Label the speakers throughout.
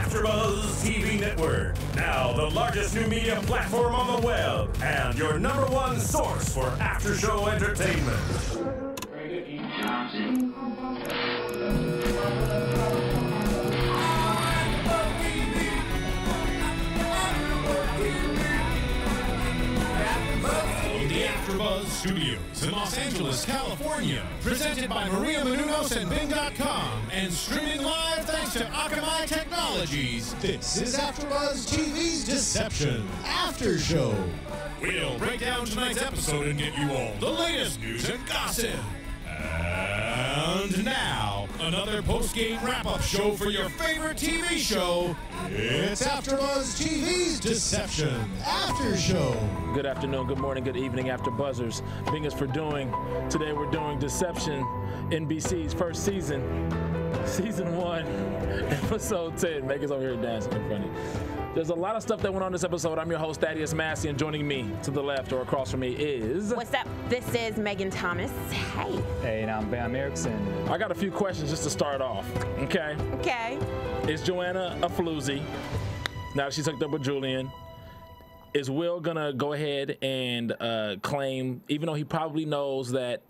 Speaker 1: AfterBuzz TV Network, now the largest new media platform on the web, and your #1 source for after-show entertainment.
Speaker 2: Very good evening, Thompson.
Speaker 1: The AfterBuzz Studios in Los Angeles, California, presented by Maria Menounos and Bing.com, and streaming live thanks to Akamai Technologies. This is AfterBuzz TV's Deception After Show. We'll break down tonight's episode and get you all the latest news and gossip. And now, another post-game wrap-up show for your favorite TV show. It's AfterBuzz TV's Deception After Show.
Speaker 3: Good afternoon, good morning, good evening, After Buzzers. Bing is for doing. Today we're doing Deception, NBC's first season, season 1, episode 10. Megan's over here dancing in front of you. There's a lot of stuff that went on this episode. I'm your host, Thaddeus Massey, and joining me to the left or across from me is...
Speaker 4: What's up? This is Megan Thomas. Hey.
Speaker 5: Hey, and I'm Bam Erickson.
Speaker 3: I got a few questions just to start off, okay?
Speaker 4: Okay.
Speaker 3: Is Joanna a floozy? Now that she's hooked up with Julian, is Will gonna go ahead and claim, even though he probably knows that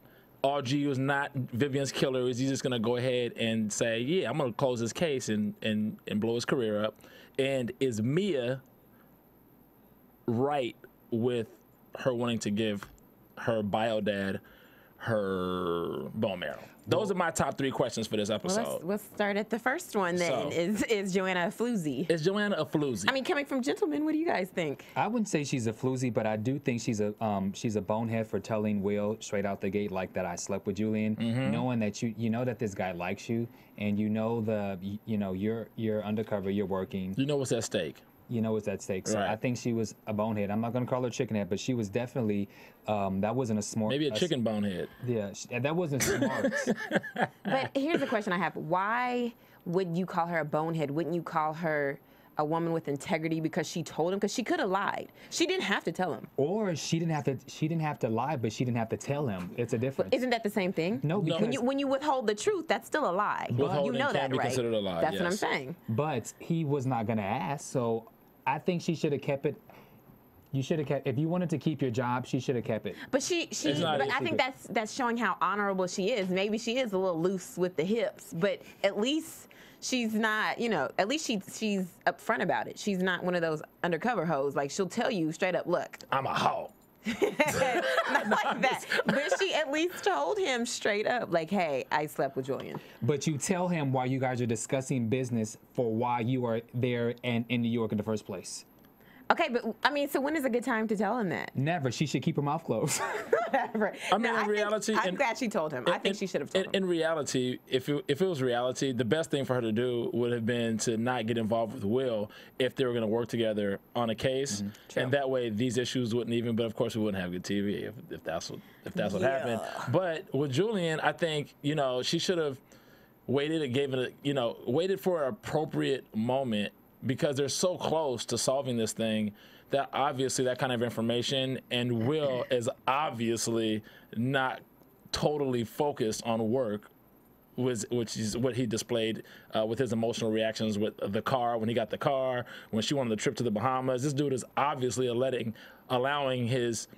Speaker 3: RG was not Vivian's killer, is he just gonna go ahead and say, yeah, I'm gonna close this case and blow his career up? And is Mia right with her wanting to give her bio dad her bone marrow? Those are my top 3 questions for this episode.
Speaker 4: Well, let's start at the first one then. Is Joanna a floozy?
Speaker 3: Is Joanna a floozy?
Speaker 4: I mean, coming from gentlemen, what do you guys think?
Speaker 5: I wouldn't say she's a floozy, but I do think she's a bonehead for telling Will straight out the gate like that I slept with Julian, knowing that you know that this guy likes you, and you know you're undercover, you're working.
Speaker 3: You know what's at stake.
Speaker 5: You know what's at stake. So
Speaker 3: Right.
Speaker 5: I think she was a bonehead. I'm not going to call her chickenhead, but she was definitely, that wasn't a smart.
Speaker 3: Maybe a chicken bonehead.
Speaker 5: Yeah, that wasn't smart.
Speaker 4: But here's the question I have. Why would you call her a bonehead? Wouldn't you call her a woman with integrity because she told him? Because she could have lied. She didn't have to tell him.
Speaker 5: Or she didn't have to lie, but she didn't have to tell him. It's a difference.
Speaker 4: Isn't that the same thing?
Speaker 5: No, because
Speaker 4: when you withhold the truth, that's still a lie.
Speaker 3: Withholding
Speaker 4: You know
Speaker 3: can
Speaker 4: that,
Speaker 3: be
Speaker 4: right?
Speaker 3: considered a lie,
Speaker 4: That's what I'm
Speaker 3: yes.
Speaker 4: saying.
Speaker 5: But he was not going to ask, so I think she should have kept it. You should have kept. If you wanted to keep your job, she should have kept it.
Speaker 4: But but I think that's showing how honorable she is. Maybe she is a little loose with the hips, but at least she's not, at least she's upfront about it. She's not one of those undercover hoes. Like, she'll tell you straight up, look,
Speaker 3: I'm a hoe.
Speaker 4: not like that. But she at least told him straight up, like, hey, I slept with Julian.
Speaker 5: But you tell him while you guys are discussing business for why you are there and in New York in the first place.
Speaker 4: Okay, but I mean, so when is a good time to tell him that?
Speaker 5: Never. She should keep her mouth closed.
Speaker 4: Whatever.
Speaker 3: I mean, in reality,
Speaker 4: I'm glad she told him. I think she should have told him.
Speaker 3: In reality, if it was reality, the best thing for her to do would have been to not get involved with Will if they were going to work together on a case, and that way these issues wouldn't even. But of course, we wouldn't have good TV if that's what happened. But with Julian, I think she should have waited and gave it waited for an appropriate moment, because they're so close to solving this thing that obviously that kind of information, and Will is obviously not totally focused on work, which is what he displayed with his emotional reactions with the car, when he got the car, when she wanted the trip to the Bahamas. This dude is obviously allowing his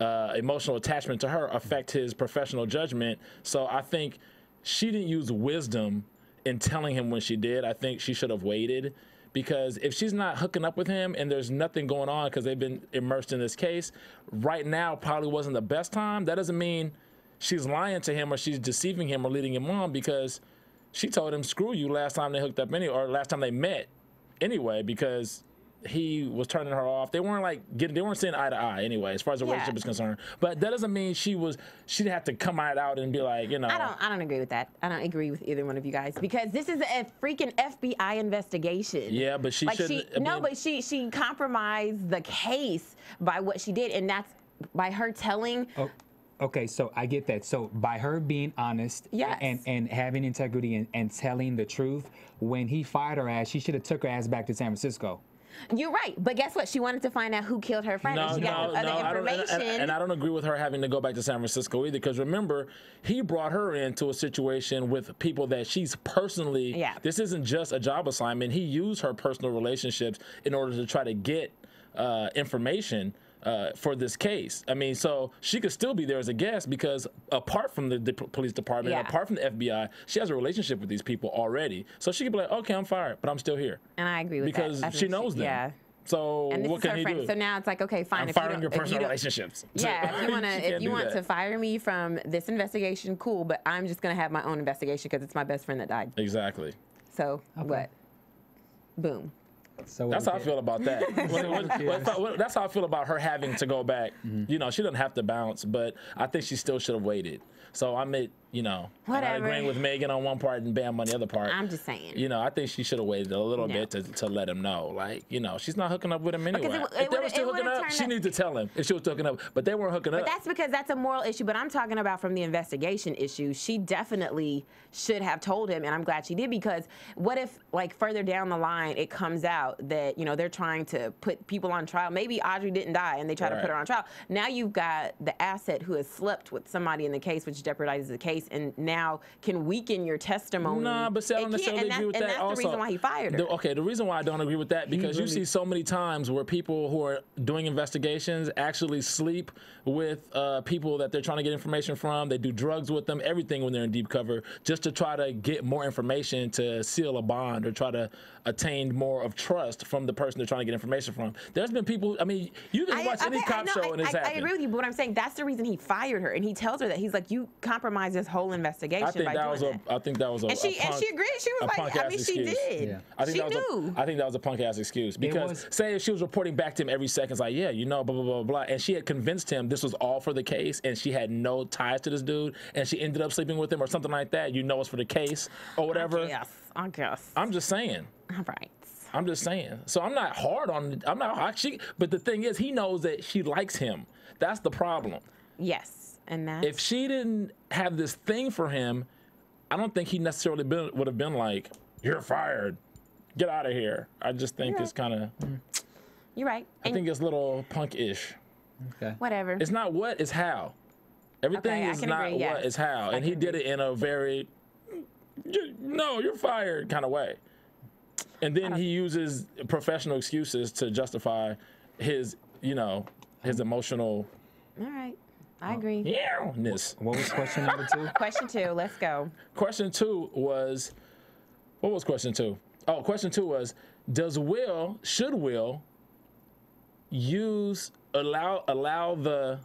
Speaker 3: emotional attachment to her affect his professional judgment. So I think she didn't use wisdom in telling him when she did. I think she should have waited. Because if she's not hooking up with him and there's nothing going on because they've been immersed in this case, right now probably wasn't the best time. That doesn't mean she's lying to him or she's deceiving him or leading him on, because she told him, screw you, last time they hooked up or last time they met anyway, because he was turning her off. They weren't they weren't seeing eye to eye anyway, as far as the relationship is concerned. But that doesn't mean she didn't have to come out and be like,
Speaker 4: I don't agree with that. I don't agree with either one of you guys, because this is a freaking FBI investigation.
Speaker 3: Yeah, but she shouldn't.
Speaker 4: But she compromised the case by what she did, and that's by her telling.
Speaker 5: Oh, okay, so I get that. So by her being honest, and having integrity and telling the truth, when he fired her ass, she should have took her ass back to San Francisco.
Speaker 4: You're right, but guess what? She wanted to find out who killed her friend, and she got other information.
Speaker 3: And I don't agree with her having to go back to San Francisco either, because remember, he brought her into a situation with people that she's personally.
Speaker 4: Yeah.
Speaker 3: This isn't just a job assignment. He used her personal relationships in order to try to get information for this case. I mean, so she could still be there as a guest because apart from the police department, apart from the FBI, she has a relationship with these people already. So she could be like, okay, I'm fired, but I'm still here.
Speaker 4: And I agree with that.
Speaker 3: Because she knows them.
Speaker 4: Yeah.
Speaker 3: So
Speaker 4: and this
Speaker 3: what
Speaker 4: is
Speaker 3: can
Speaker 4: her
Speaker 3: he
Speaker 4: friend.
Speaker 3: do?
Speaker 4: So now it's like, okay, fine.
Speaker 3: I'm firing your personal relationships.
Speaker 4: Yeah, if you want to fire me from this investigation, cool. But I'm just gonna have my own investigation because it's my best friend that died.
Speaker 3: Exactly.
Speaker 4: So what? Boom.
Speaker 5: So
Speaker 3: that's how I feel about that. That's how I feel about her having to go back. You know, she doesn't have to bounce, but I think she still should have waited. So I'm I'm not agreeing with Megan on one part and Bam on the other part.
Speaker 4: I'm just saying.
Speaker 3: You know, I think she should have waited a little bit to let him know. Like, she's not hooking up with him anyway. If they were still hooking up, she needs to tell him if she was hooking up. But they weren't hooking up.
Speaker 4: But that's because that's a moral issue. But I'm talking about from the investigation issue. She definitely should have told him, and I'm glad she did, because what if, like, further down the line it comes out that, they're trying to put people on trial. Maybe Audrey didn't die and they try to put her on trial. Now you've got the asset who has slept with somebody in the case, which jeopardizes the case, and now can weaken your testimony.
Speaker 3: Nah, but see, I don't necessarily agree with that.
Speaker 4: And that's the reason why he fired her.
Speaker 3: Okay, the reason why I don't agree with that, because you see so many times where people who are doing investigations actually sleep with people that they're trying to get information from. They do drugs with them, everything when they're in deep cover, just to try to get more information to seal a bond or try to attain more of trust from the person they're trying to get information from. There's been people, I mean, you can watch any cop show and it's happened.
Speaker 4: I agree with you, but what I'm saying, that's the reason he fired her, and he tells her that. He's like, you compromised this whole investigation by doing that.
Speaker 3: I think that was a
Speaker 4: and she agreed. She was like, I mean, she did.
Speaker 3: Yeah. I think that was a punk ass excuse, because say if she was reporting back to him every second, it's like, yeah, blah, blah, blah, blah, and she had convinced him this was all for the case and she had no ties to this dude and she ended up sleeping with him or something like that, it's for the case or whatever.
Speaker 4: I guess.
Speaker 3: I'm just saying.
Speaker 4: All right.
Speaker 3: I'm just saying. So I'm not hard on. But the thing is, he knows that she likes him. That's the problem.
Speaker 4: Yes, and that.
Speaker 3: If she didn't have this thing for him, I don't think he necessarily would have been like, "You're fired, get out of here." I just think it's kind of.
Speaker 4: You're right.
Speaker 3: I think it's a little punk-ish.
Speaker 5: Okay.
Speaker 4: Whatever.
Speaker 3: It's not what, it's how. Everything is not what, it's how, and he did it in a very, no, you're fired kind of way. And then he uses professional excuses to justify his, his emotional.
Speaker 4: All right. I agree.
Speaker 3: Yeah-ness.
Speaker 5: What was question number 2?
Speaker 4: Question 2. Let's go.
Speaker 3: Question 2 was, what was question 2? Oh, question 2 was, should Will allow the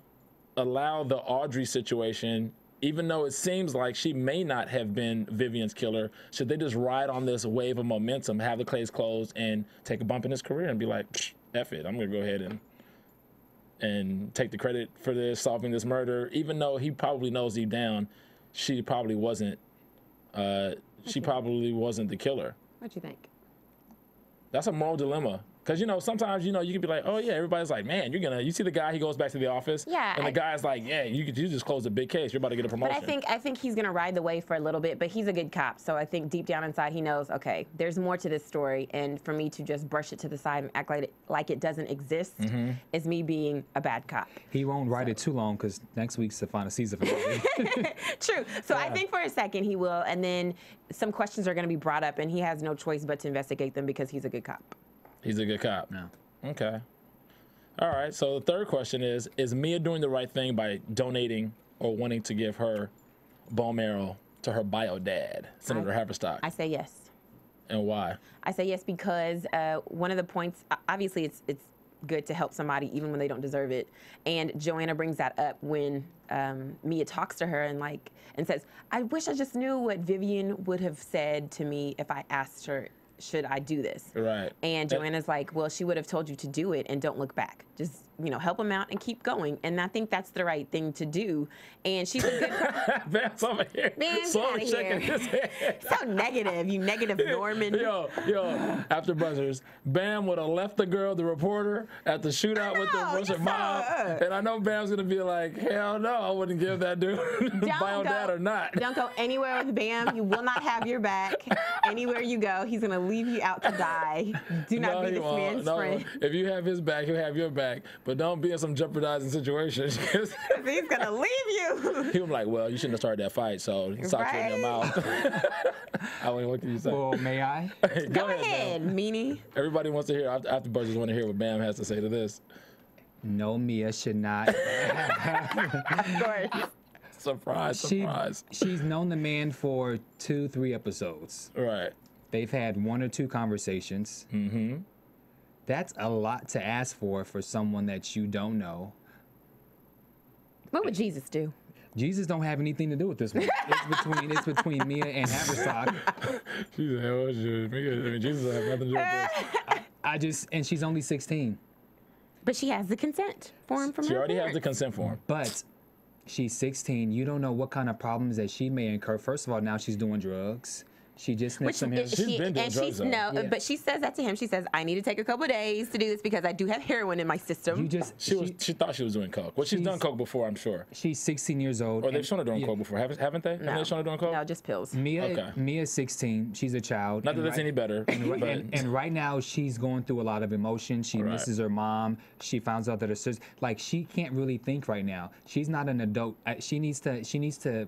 Speaker 3: Audrey situation, even though it seems like she may not have been Vivian's killer, should they just ride on this wave of momentum, have the case closed, and take a bump in his career and be like, F it, I'm going to go ahead and take the credit for this, solving this murder, even though he probably knows deep down she probably wasn't the killer.
Speaker 4: What you think?
Speaker 3: That's a moral dilemma. Because, sometimes, you can be like, oh, yeah, everybody's like, man, you see the guy, he goes back to the office. Yeah. And the guy's like, yeah, you just closed a big case. You're about to get a promotion.
Speaker 4: But I think he's going to ride the wave for a little bit, but he's a good cop. So I think deep down inside he knows, okay, there's more to this story. And for me to just brush it to the side and act like it doesn't exist is me being a bad cop.
Speaker 5: He won't ride it too long because next week's the final season finale.
Speaker 4: True. So I think for a second he will. And then some questions are going to be brought up and he has no choice but to investigate them because he's a good cop.
Speaker 3: He's a good cop.
Speaker 5: No.
Speaker 3: Okay. All right. So the third question is Mia doing the right thing by donating or wanting to give her bone marrow to her bio dad, Senator Haverstock?
Speaker 4: I say yes.
Speaker 3: And why?
Speaker 4: I say yes because one of the points, obviously it's good to help somebody even when they don't deserve it. And Joanna brings that up when Mia talks to her and says, I wish I just knew what Vivian would have said to me if I asked her, should I do this?
Speaker 3: Right.
Speaker 4: And Joanna's like, well, she would have told you to do it and don't look back. Just help him out and keep going. And I think that's the right thing to do. And she's a good
Speaker 3: Bam's over here.
Speaker 4: Man,
Speaker 3: slowly
Speaker 4: get
Speaker 3: shaking
Speaker 4: outta here.
Speaker 3: his head.
Speaker 4: So negative, you negative Norman.
Speaker 3: Yo, after buzzers, Bam would have left the girl, the reporter, at the shootout with the Russian mob. And I know Bam's going to be like, hell no, I wouldn't give that dude bio dad or not.
Speaker 4: Don't go anywhere with Bam. He will not have your back. Anywhere you go, he's going to leave you out to die. Do not be this man's friend.
Speaker 3: If you have his back, he'll have your back. But don't be in some jeopardizing situation.
Speaker 4: He's going to leave you.
Speaker 3: He'll be like, well, you shouldn't have started that fight, so he socked you in your mouth. What can you say?
Speaker 5: Well, may I?
Speaker 4: Go ahead, meanie.
Speaker 3: Everybody wants to hear, after buzzers want to hear what Bam has to say to this.
Speaker 5: No, Mia should not.
Speaker 4: Of course.
Speaker 3: Surprise.
Speaker 5: She's known the man for 2-3 episodes.
Speaker 3: Right.
Speaker 5: They've had 1 or 2 conversations. Mm-hmm. That's a lot to ask for someone that you don't know.
Speaker 4: What would Jesus do?
Speaker 5: Jesus don't have anything to do with this one. It's between Mia and Haverstock.
Speaker 3: She's like, oh, shit. Jesus don't have nothing to do with this.
Speaker 5: And she's only 16.
Speaker 4: But she has the consent form from her
Speaker 3: She already
Speaker 4: parents.
Speaker 3: has the consent form.
Speaker 5: But she's 16. You don't know what kind of problems that she may incur. First of all, now she's doing drugs. She just sniffed some hair.
Speaker 3: She's been doing drugs, though.
Speaker 4: No,
Speaker 5: Yeah.
Speaker 4: but she says that to him. She says, I need to take a couple of days to do this because I do have heroin in my system.
Speaker 3: She thought she was doing coke. Well, she's done coke before, I'm sure.
Speaker 5: She's 16 years old.
Speaker 3: Or they've shown her doing coke before, haven't they?
Speaker 4: No.
Speaker 3: Haven't they shown her doing coke?
Speaker 4: No, just pills.
Speaker 5: Mia's 16. She's a child.
Speaker 3: Not that that's any better.
Speaker 5: And right now, she's going through a lot of emotion. She misses her mom. She finds out that her sister, she can't really think right now. She's not an adult. She needs to.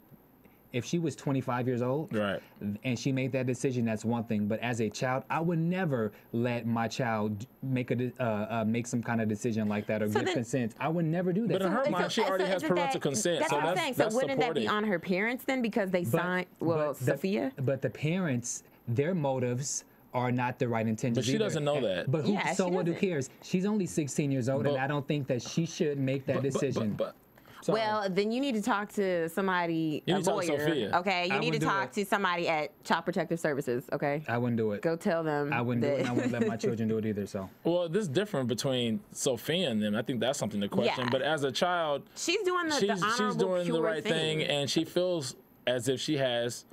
Speaker 5: If she was 25 years old,
Speaker 3: right,
Speaker 5: and she made that decision, that's one thing. But as a child, I would never let my child make some kind of decision like that or give consent. I would never do that.
Speaker 3: But in her mind, she already has parental consent.
Speaker 4: That's what I'm saying. So wouldn't that be on her parents then because they signed? Sophia.
Speaker 5: But the parents, their motives are not the right intentions.
Speaker 3: But she doesn't know that.
Speaker 5: But who cares? She's only 16 years old, and I don't think that she should make that decision.
Speaker 4: Sorry. Well, then you need to talk to somebody, a lawyer. Okay, you need to talk to somebody at Child Protective Services. Okay,
Speaker 5: I wouldn't do it.
Speaker 4: Go tell them.
Speaker 5: I wouldn't do it. And I wouldn't let my children do it either. So.
Speaker 3: Well, this is different between Sophia and them. I think that's something to question.
Speaker 4: Yeah.
Speaker 3: But as a child,
Speaker 4: she's doing
Speaker 3: the right thing, and she feels as if she has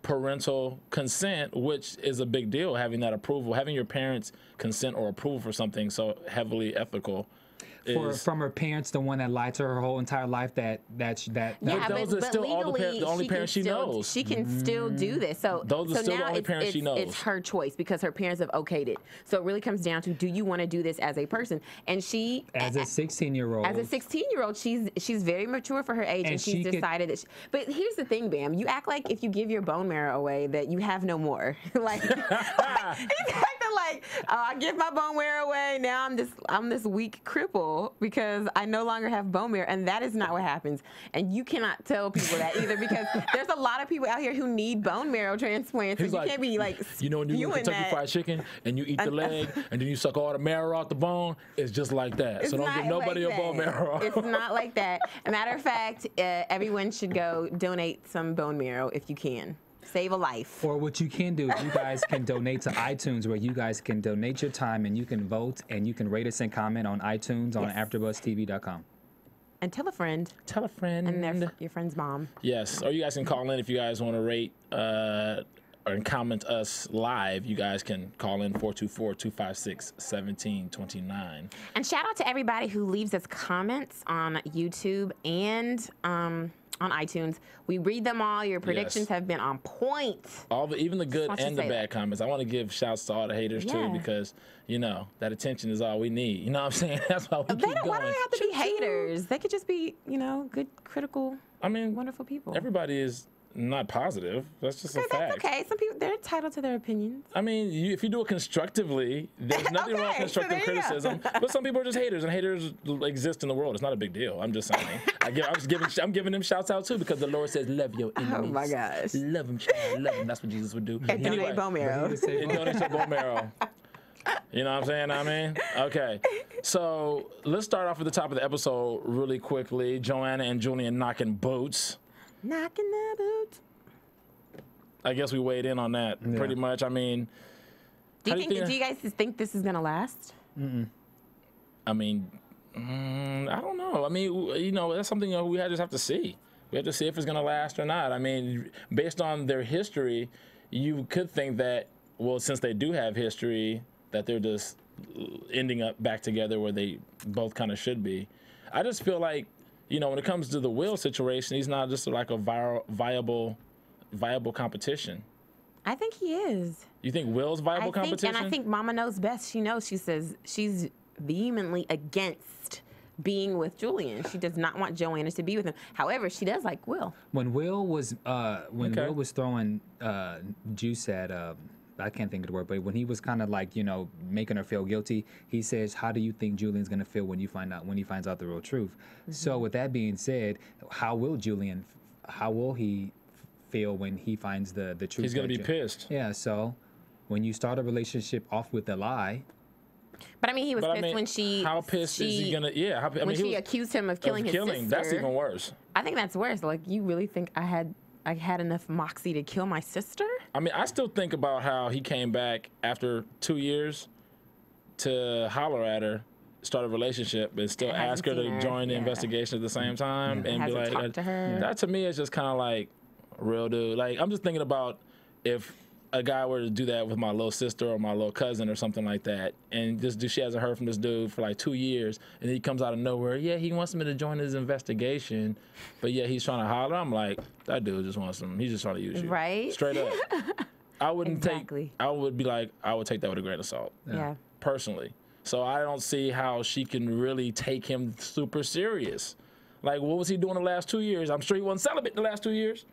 Speaker 3: parental consent, which is a big deal. Having that approval, having your parents' consent or approval for something so heavily ethical.
Speaker 5: From her parents, the one that lied to her whole entire life. But
Speaker 3: those are still the only parents she knows.
Speaker 4: She can still do this. So
Speaker 3: those are still the only parents she knows.
Speaker 4: It's her choice because her parents have okayed it. So it really comes down to, do you want to do this as a person? And she,
Speaker 5: as a 16-year-old,
Speaker 4: she's very mature for her age, and she's decided that. But here's the thing, Bam. You act like if you give your bone marrow away that you have no more. Like he's acting like, oh, I give my bone marrow away. Now I'm this weak cripple because I no longer have bone marrow, and that is not what happens. And you cannot tell people that either because there's a lot of people out here who need bone marrow transplants.
Speaker 3: He's
Speaker 4: so you can't be like,
Speaker 3: when you eat Kentucky Fried Chicken and you eat the leg and then you suck all the marrow out the bone, it's just like that. So don't give nobody a bone marrow.
Speaker 4: It's not like that. A matter of fact, everyone should go donate some bone marrow if you can. Save a life.
Speaker 5: Or what you can do is you guys can donate to iTunes, where you guys can donate your time and you can vote and you can rate us and comment on iTunes on AfterBuzzTV.com.
Speaker 4: And tell a friend.
Speaker 3: Tell a friend.
Speaker 4: And your friend's mom.
Speaker 3: Yes. Or you guys can call in if you guys want to rate or comment us live. You guys can call in 424-256-1729.
Speaker 4: And shout out to everybody who leaves us comments on YouTube and on iTunes. We read them all. Your predictions have been on point.
Speaker 3: Even the good and the bad comments. I want to give shouts to all the haters too, because that attention is all we need. You know what I'm saying? That's why we keep going.
Speaker 4: Why do they have to be haters? They could just be, good, critical, wonderful people.
Speaker 3: Everybody is not positive. That's just a fact.
Speaker 4: That's okay. Some people, they're entitled to their opinions.
Speaker 3: If you do it constructively, there's nothing wrong with constructive criticism. But some people are just haters, and haters exist in the world. It's not a big deal. I'm just saying. I'm giving them shouts out too, because the Lord says, "Love your enemies."
Speaker 4: Oh my gosh.
Speaker 3: Love them, child. Love them. That's what Jesus would do.
Speaker 4: And donate bone marrow.
Speaker 3: And donate your bone marrow. You know what I'm saying? Okay. So let's start off at the top of the episode really quickly. Joanna and Julian knocking boots.
Speaker 4: Knocking the boots.
Speaker 3: I guess we weighed in on that pretty much.
Speaker 4: Do you guys think this is gonna last?
Speaker 3: I I don't know. I mean, that's something we just have to see. We have to see if it's going to last or not. I mean, based on their history, you could think that, well, since they do have history, that they're just ending up back together where they both kind of should be. I just feel like, when it comes to the Will situation, he's not just like a viable competition.
Speaker 4: I think he is.
Speaker 3: You think Will's viable competition?
Speaker 4: And I think Mama knows best. She knows. She says she's vehemently against being with Julian. She does not want Joanna to be with him. However, she does like Will.
Speaker 5: When Will was Will was throwing juice at I can't think of the word, but when he was kind of like, making her feel guilty, he says, "How do you think Julian's gonna feel when he finds out the real truth?" Mm-hmm. So with that being said, how will he feel when he finds the truth?
Speaker 3: He's gonna be pissed.
Speaker 5: Yeah. So when you start a relationship off with a lie.
Speaker 4: But I mean, he was pissed when she.
Speaker 3: How pissed is he gonna? Yeah.
Speaker 4: When she accused him of killing his sister.
Speaker 3: That's even worse.
Speaker 4: I think that's worse. Like, you really think I had enough moxie to kill my sister?
Speaker 3: I mean, I still think about how he came back after 2 years to holler at her, start a relationship, and still ask her to join the investigation at the same time, and be like,
Speaker 4: talk to her.
Speaker 3: That to me is just kind of like, real dude. Like, I'm just thinking about if a guy were to do that with my little sister or my little cousin or something like that, and she hasn't heard from this dude for like 2 years, and he comes out of nowhere, he wants me to join his investigation, but he's trying to holler. I'm like, that dude just wants him. He's just trying to use you.
Speaker 4: Right?
Speaker 3: Straight up. I would take that with a grain of salt.
Speaker 4: Yeah.
Speaker 3: Personally. So I don't see how she can really take him super serious. Like, what was he doing the last 2 years? I'm sure he wasn't celibate the last 2 years.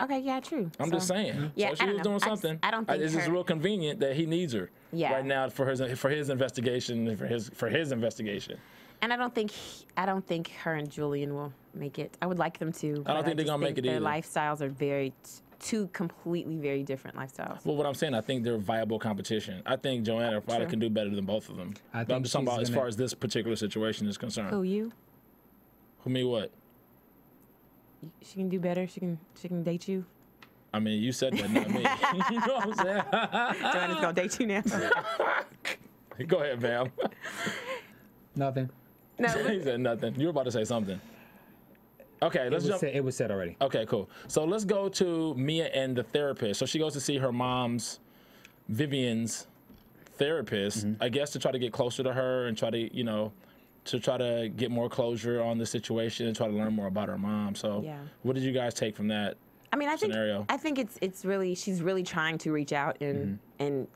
Speaker 4: Okay, yeah, true.
Speaker 3: I'm just saying.
Speaker 4: Yeah,
Speaker 3: so she was doing something.
Speaker 4: I don't think
Speaker 3: it's just real convenient that he needs her right now for his investigation, for his investigation.
Speaker 4: And I don't think her and Julian will make it. I would like them to.
Speaker 3: I don't think they're gonna make it either.
Speaker 4: Their lifestyles are two completely very different lifestyles.
Speaker 3: Well, what I'm saying, I think they're viable competition. I think Joanna probably can do better than both of them. But I'm just talking about as far as this particular situation is concerned.
Speaker 4: Who, you?
Speaker 3: Who, me, what?
Speaker 4: She can do better. She can date you.
Speaker 3: I mean, you said that, not me. You know what I'm saying?
Speaker 4: Joanna's gonna date you now.
Speaker 3: Go ahead, Bam.
Speaker 5: Nothing.
Speaker 4: No.
Speaker 3: He said nothing. You were about to say something. Okay, let's jump.
Speaker 5: It was said already.
Speaker 3: Okay, cool. So let's go to Mia and the therapist. So she goes to see her mom's, Vivian's therapist, I guess, to try to get closer to her and try to, to try to get more closure on the situation and try to learn more about her mom. So what did you guys take from that?
Speaker 4: I mean,
Speaker 3: scenario?
Speaker 4: I think it's really, she's really trying to reach out and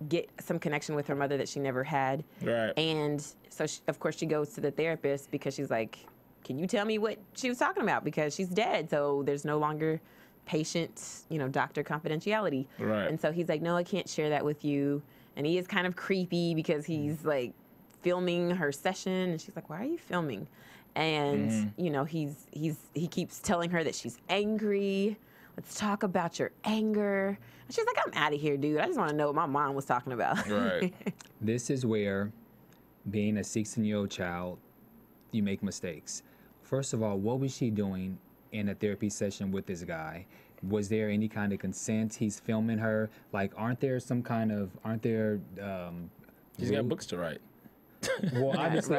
Speaker 4: get some connection with her mother that she never had.
Speaker 3: Right.
Speaker 4: And so of course she goes to the therapist because she's like, can you tell me what she was talking about? Because she's dead, so there's no longer patient, doctor confidentiality.
Speaker 3: Right.
Speaker 4: And so he's like, no, I can't share that with you. And he is kind of creepy because he's like filming her session, and she's like, why are you filming? And he keeps telling her that she's angry. Let's talk about your anger. And she's like, I'm out of here, dude. I just want to know what my mom was talking about.
Speaker 3: Right.
Speaker 5: This is where, being a 16-year-old child, you make mistakes. First of all, what was she doing in a therapy session with this guy? Was there any kind of consent? He's filming her. Like,
Speaker 3: He's got books to write.
Speaker 5: Well, obviously,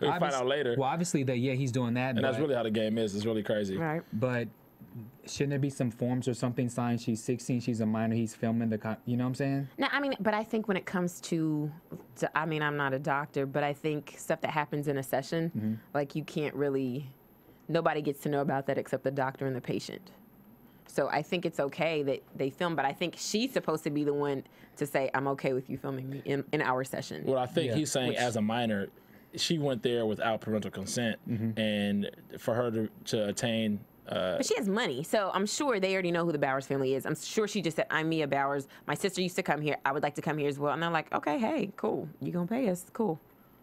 Speaker 3: we find out later.
Speaker 5: Well, obviously he's doing that.
Speaker 3: And that's really how the game is. It's really crazy.
Speaker 4: Right.
Speaker 5: But shouldn't there be some forms or something signed? She's 16. She's a minor. He's filming you know what I'm saying?
Speaker 4: No, I mean, but I think when it comes to I mean, I'm not a doctor, but I think stuff that happens in a session, like, you can't really, nobody gets to know about that except the doctor and the patient. So I think it's okay that they film, but I think she's supposed to be the one to say, I'm okay with you filming me in our session.
Speaker 3: Well, I think he's saying as a minor, she went there without parental consent, and for her to attain...
Speaker 4: but she has money, so I'm sure they already know who the Bowers family is. I'm sure she just said, I'm Mia Bowers. My sister used to come here. I would like to come here as well. And they're like, okay, hey, cool. You gonna pay us? Cool.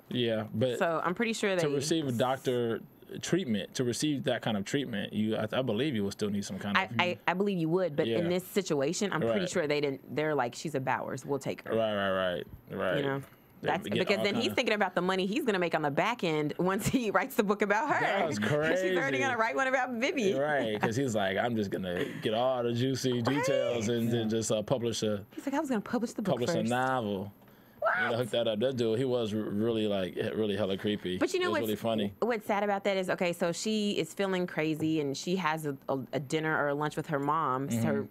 Speaker 3: Yeah, but...
Speaker 4: So I'm pretty sure
Speaker 3: to receive a doctor... treatment, to receive that kind of treatment, I believe you will still need some kind of...
Speaker 4: I believe you would, but in this situation, I'm pretty sure they're like, she's a Bowers, we'll take her.
Speaker 3: Right.
Speaker 4: That's because then he's thinking about the money he's going to make on the back end once he writes the book about her.
Speaker 3: That's crazy.
Speaker 4: She's already going to write one about Vivian.
Speaker 3: Right, because he's like, I'm just going to get all the juicy details and then just publish a...
Speaker 4: He's like, I was going to publish the book
Speaker 3: Publish
Speaker 4: first.
Speaker 3: a novel.
Speaker 4: What?
Speaker 3: hook that up. That dude, he was really really hella creepy.
Speaker 4: But you know
Speaker 3: it was
Speaker 4: what's
Speaker 3: really funny.
Speaker 4: What's sad about that is, okay, so she is feeling crazy and she has a dinner or a lunch with her mom,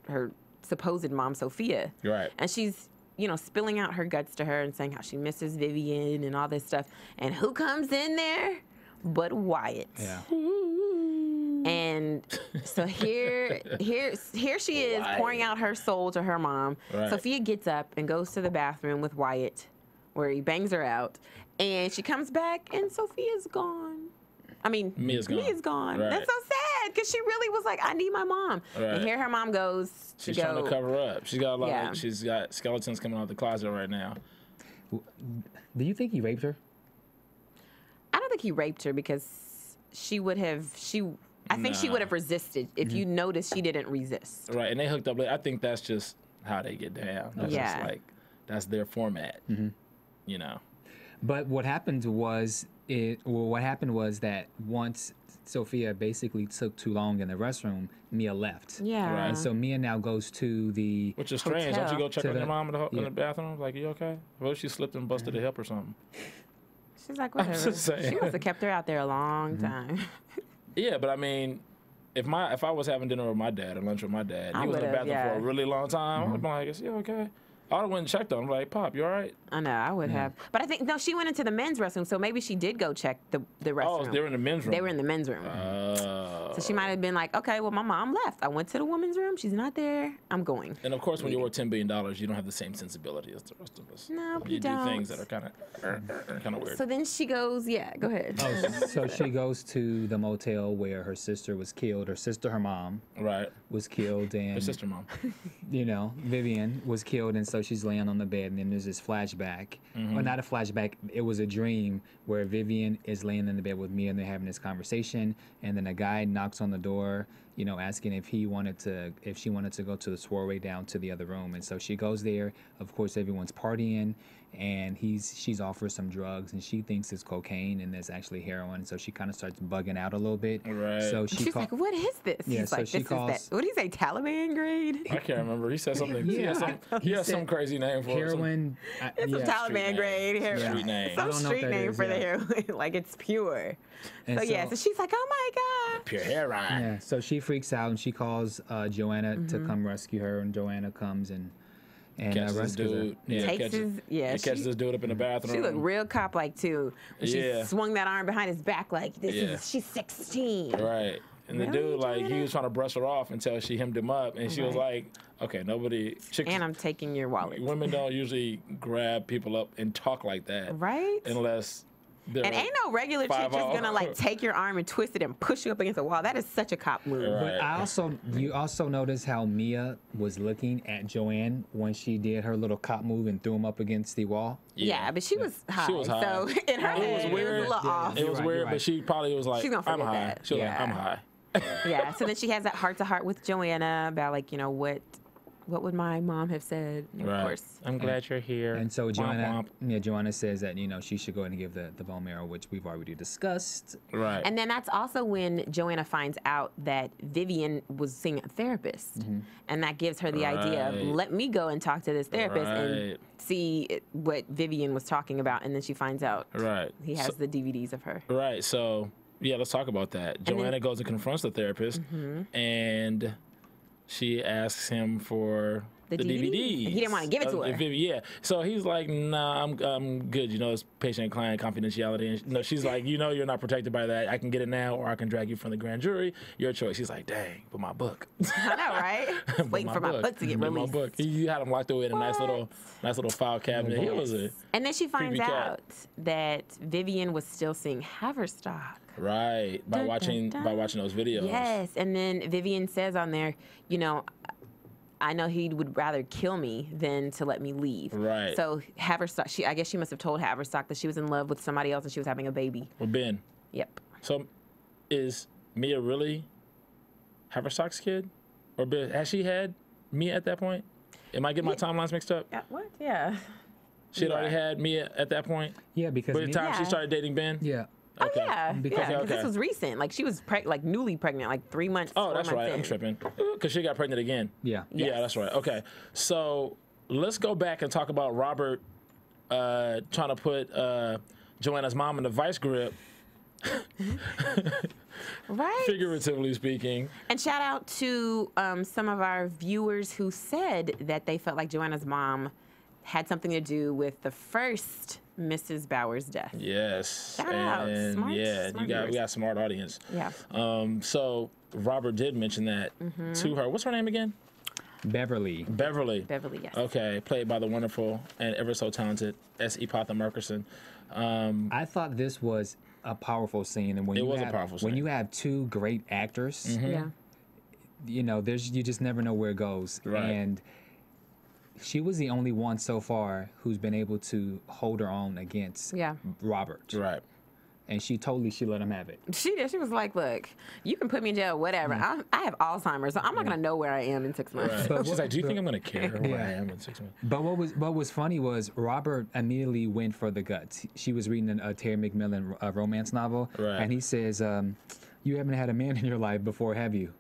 Speaker 4: her supposed mom, Sophia.
Speaker 3: Right.
Speaker 4: And she's, spilling out her guts to her and saying how she misses Vivian and all this stuff. And who comes in there but Wyatt?
Speaker 5: Yeah.
Speaker 4: And so here she is pouring out her soul to her mom.
Speaker 3: Right.
Speaker 4: Sophia gets up and goes to the bathroom with Wyatt, where he bangs her out. And she comes back and Sophia's gone. I mean,
Speaker 3: Mia's gone. Right.
Speaker 4: That's so sad because she really was like, I need my mom.
Speaker 3: Right.
Speaker 4: And here her mom goes to
Speaker 3: She's
Speaker 4: go.
Speaker 3: trying to cover up. She's got
Speaker 4: Yeah.
Speaker 3: she's got skeletons coming out of the closet right now.
Speaker 5: Do you think he raped her?
Speaker 4: I don't think he raped her because I think she would have resisted. If you notice, she didn't resist.
Speaker 3: Right, and they hooked up. I think that's just how they get down. That's
Speaker 4: Yeah.
Speaker 3: just that's their format.
Speaker 5: But what happened was that once Sophia basically took too long in the restroom, Mia left.
Speaker 4: Yeah.
Speaker 3: Right.
Speaker 5: And so Mia now goes to the
Speaker 3: Which is strange. Don't you go check
Speaker 5: To
Speaker 3: on
Speaker 5: the-
Speaker 3: your mom in
Speaker 5: yeah.
Speaker 3: the bathroom? Like, you okay? What if she slipped and busted a hip or something?
Speaker 4: She's like, whatever.
Speaker 3: just saying.
Speaker 4: She must have kept her out there a long time.
Speaker 3: Yeah, but I mean, if I was having dinner with my dad or lunch with my dad,
Speaker 4: I
Speaker 3: he was in the
Speaker 4: would've,
Speaker 3: bathroom for
Speaker 4: yeah.
Speaker 3: a really long time, I'd be like, is he okay? I would have went and checked on him, like, Pop, you all right?
Speaker 4: I know, I would have. But I think, no, she went into the men's restroom, so maybe she did go check the restroom.
Speaker 3: Oh, they were in the men's room.
Speaker 4: They were in the men's room. So she might have been like, okay, well, my mom left. I went to the women's room. She's not there. I'm going.
Speaker 3: And of course, when you're worth $10 billion, you don't have the same sensibility as the rest of us.
Speaker 4: No,
Speaker 3: you
Speaker 4: you
Speaker 3: do
Speaker 4: don't.
Speaker 3: things that are kind of weird.
Speaker 4: So then she goes, yeah, go ahead.
Speaker 5: so she goes to the motel where her sister was killed. Her mom
Speaker 3: Right.
Speaker 5: was killed, and
Speaker 3: Her sister mom.
Speaker 5: Vivian was killed, and so she's laying on the bed, and then there's this flashback. Well, not a flashback. It was a dream where Vivian is laying in the bed with Mia, and they're having this conversation, and then a guy knocks on the door, asking if she wanted to go to the soiree down to the other room, and so she goes there. Of course, everyone's partying, and she's offered some drugs, and she thinks it's cocaine, and it's actually heroin. So she kind of starts bugging out a little bit.
Speaker 3: Right.
Speaker 5: So
Speaker 4: She's like, what is this?
Speaker 5: Yeah,
Speaker 4: He's
Speaker 5: so
Speaker 4: like,
Speaker 5: she
Speaker 4: this
Speaker 5: calls-
Speaker 4: is that. What do you say, Taliban grade?
Speaker 3: I can't remember. He said something.
Speaker 5: Yeah.
Speaker 3: He has
Speaker 5: said
Speaker 3: some crazy name for it.
Speaker 5: heroin.
Speaker 4: It's some Taliban
Speaker 3: name.
Speaker 4: grade heroin.
Speaker 3: Street name.
Speaker 5: I
Speaker 4: Some
Speaker 5: don't know what
Speaker 4: street
Speaker 5: that
Speaker 4: name
Speaker 5: is,
Speaker 4: for the
Speaker 5: yeah.
Speaker 4: heroin. Like, it's pure.
Speaker 5: And
Speaker 4: So yeah, so she's like, oh my God.
Speaker 3: Pure heroin.
Speaker 5: Yeah, so she freaks out and she calls Joanna to come rescue her, and Joanna comes and
Speaker 3: Catches this
Speaker 5: rescues her.
Speaker 3: dude. Yeah,
Speaker 4: Takes
Speaker 3: catches,
Speaker 4: his- yeah,
Speaker 3: catches
Speaker 4: she-
Speaker 3: this dude up in the bathroom.
Speaker 4: She looked real cop-like too. When
Speaker 3: Yeah.
Speaker 4: She swung that arm behind his back like this.
Speaker 3: Yeah.
Speaker 4: She's 16.
Speaker 3: Right. And the
Speaker 4: Really,
Speaker 3: dude, like, he
Speaker 4: Joanna?
Speaker 3: was trying to brush her off until she hemmed him up. And she was like, okay, chicks,
Speaker 4: And I'm taking your wallet.
Speaker 3: women don't usually grab people up and talk like that.
Speaker 4: Right?
Speaker 3: Unless they're
Speaker 4: And ain't no regular chick just
Speaker 3: 5'0".
Speaker 4: gonna like take your arm and twist it and push you up against the wall. That is such a cop move.
Speaker 3: Right.
Speaker 5: But you also notice how Mia was looking at Joanne when she did her little cop move and threw him up against the wall.
Speaker 4: Yeah, but she was high.
Speaker 3: She was high.
Speaker 4: So in her
Speaker 3: It was
Speaker 4: head, it was
Speaker 3: weird.
Speaker 4: a little off.
Speaker 3: It was
Speaker 5: You're
Speaker 3: weird,
Speaker 5: right.
Speaker 3: but she probably was like,
Speaker 4: She's gonna
Speaker 3: I'm
Speaker 4: forget
Speaker 3: high.
Speaker 4: that.
Speaker 3: She was like,
Speaker 4: Yeah.
Speaker 3: I'm high.
Speaker 4: Yeah. So then she has that heart-to-heart with Joanna about like, what would my mom have said? And
Speaker 3: Right.
Speaker 4: Of course.
Speaker 3: I'm glad you're here.
Speaker 5: And so
Speaker 3: Womp
Speaker 5: Joanna says that she should go ahead and give the bone marrow, which we've already discussed.
Speaker 3: womp. Right.
Speaker 4: And then that's also when Joanna finds out that Vivian was seeing a therapist. And that gives her the idea of,
Speaker 3: Right.
Speaker 4: let me go and talk to this therapist
Speaker 3: Right.
Speaker 4: and see what Vivian was talking about. And then she finds out
Speaker 3: Right.
Speaker 4: he has the DVDs of her.
Speaker 3: Right. So, yeah, let's talk about that. Joanna goes and confronts the therapist, and she asks him for
Speaker 4: The
Speaker 3: the
Speaker 4: DVD?
Speaker 3: DVDs.
Speaker 4: He didn't wanna give it to her.
Speaker 3: Yeah. So he's like, nah, I'm good. It's patient-client confidentiality. And she's like, you're not protected by that. I can get it now, or I can drag you from the grand jury. Your choice. He's like, dang, but my book.
Speaker 4: I know, right? Just waiting for my book to get
Speaker 3: But
Speaker 4: released.
Speaker 3: My book. He had him locked away in a nice little file cabinet. He was a
Speaker 4: And then she finds
Speaker 3: creepy cat.
Speaker 4: out that Vivian was still seeing Haverstock.
Speaker 3: right by
Speaker 4: Dun,
Speaker 3: watching
Speaker 4: dun,
Speaker 3: by
Speaker 4: dun.
Speaker 3: watching those videos.
Speaker 4: Yes, and then Vivian says on there, I know he would rather kill me than to let me leave.
Speaker 3: Right.
Speaker 4: So Haverstock, I guess she must have told Haverstock that she was in love with somebody else and she was having a baby.
Speaker 3: Well, Ben.
Speaker 4: Yep.
Speaker 3: So, is Mia really Haverstock's kid, or has she had Mia at that point? Am I getting my timelines mixed up?
Speaker 4: What? Yeah.
Speaker 3: She had already had Mia at that point.
Speaker 5: Yeah, because
Speaker 3: By the time
Speaker 4: Yeah.
Speaker 3: she started dating Ben.
Speaker 5: yeah.
Speaker 3: Okay.
Speaker 4: Oh yeah.
Speaker 5: Because-
Speaker 4: Because
Speaker 3: Okay.
Speaker 4: this was recent. Like she was newly pregnant, like 3 months.
Speaker 3: Oh,
Speaker 4: 4
Speaker 3: that's
Speaker 4: months
Speaker 3: right. I'm
Speaker 4: in.
Speaker 3: tripping because she got pregnant again.
Speaker 5: Yeah.
Speaker 3: Yeah,
Speaker 4: Yes.
Speaker 3: that's right. Okay, so let's go back and talk about Robert trying to put Joanna's mom in a vice grip,
Speaker 4: Right.
Speaker 3: figuratively speaking.
Speaker 4: And shout out to some of our viewers who said that they felt like Joanna's mom had something to do with the first Mrs. Bauer's death.
Speaker 3: Yes.
Speaker 4: Shout out.
Speaker 3: And
Speaker 4: Smart
Speaker 3: we
Speaker 4: viewers.
Speaker 3: got a smart audience.
Speaker 4: Yeah.
Speaker 3: So Robert did mention that to her. What's her name again?
Speaker 5: Beverly.
Speaker 3: Beverly.
Speaker 4: Beverly, yes.
Speaker 3: Okay, played by the wonderful and ever so talented S. Epatha Merkerson.
Speaker 5: I thought this was a powerful scene, and when
Speaker 3: It
Speaker 5: you
Speaker 3: was a
Speaker 5: have,
Speaker 3: powerful
Speaker 5: when
Speaker 3: scene.
Speaker 5: you have two great actors,
Speaker 4: Yeah.
Speaker 5: you know, you just never know where it goes.
Speaker 3: Right.
Speaker 5: And she was the only one so far who's been able to hold her own against
Speaker 4: Yeah.
Speaker 5: Robert.
Speaker 3: Right.
Speaker 5: And she let him have it.
Speaker 4: She did. She was like, look, you can put me in jail, whatever. I have Alzheimer's, so I'm not going to know where I am in 6 months.
Speaker 3: Right. She's like, do you think I'm going to care where
Speaker 5: Yeah.
Speaker 3: I am in 6 months?
Speaker 5: But what was funny was Robert immediately went for the guts. She was reading a Terry McMillan romance novel,
Speaker 3: Right.
Speaker 5: and he says, "You haven't had a man in your life before, have you?"